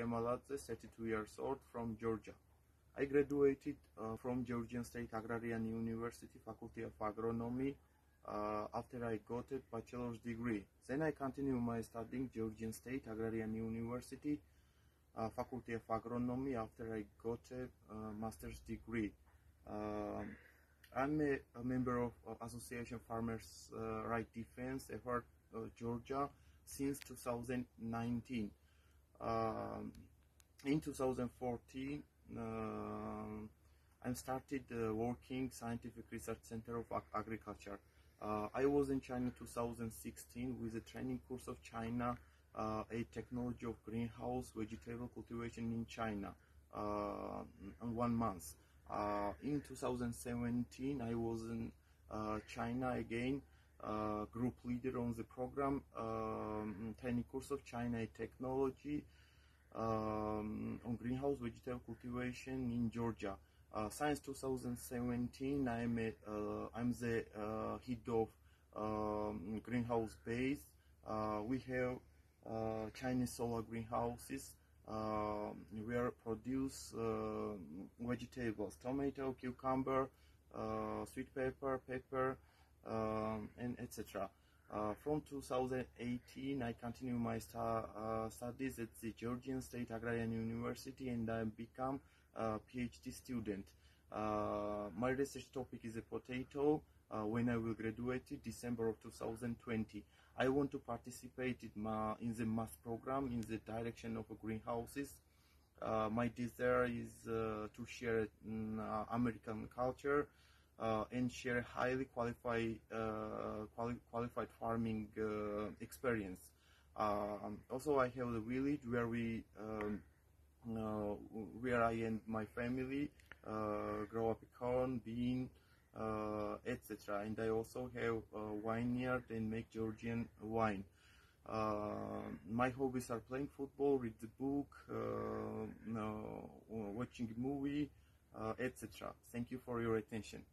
Memeladze, 32 years old, from Georgia. I graduated from Georgian State Agrarian University, Faculty of Agronomy, after I got a bachelor's degree. Then I continued my studying Georgian State Agrarian University, Faculty of Agronomy, after I got a master's degree. I'm a member of Association Farmers' Right Defense Effort Georgia since 2019. In 2014, I started working Scientific Research Center of Agriculture. I was in China 2016 with a training course of China, a technology of greenhouse vegetable cultivation in China, in 1 month. In 2017, I was in China again, group leader on the program, training course of China technology on greenhouse vegetable cultivation in Georgia. Since 2017, I'm the head of greenhouse base. We have Chinese solar greenhouses where produce vegetables, tomato, cucumber, sweet pepper, and etc. From 2018, I continue my studies at the Georgian State Agrarian University, and I become a PhD student. My research topic is a potato. When I will graduate in December of 2020. I want to participate in the mass program in the direction of greenhouses. My desire is to share American culture and share highly qualified farming experience. Also, I have a village where I and my family grow up corn, bean, etc. And I also have a vineyard and make Georgian wine. My hobbies are playing football, read the book, watching a movie, etc. Thank you for your attention.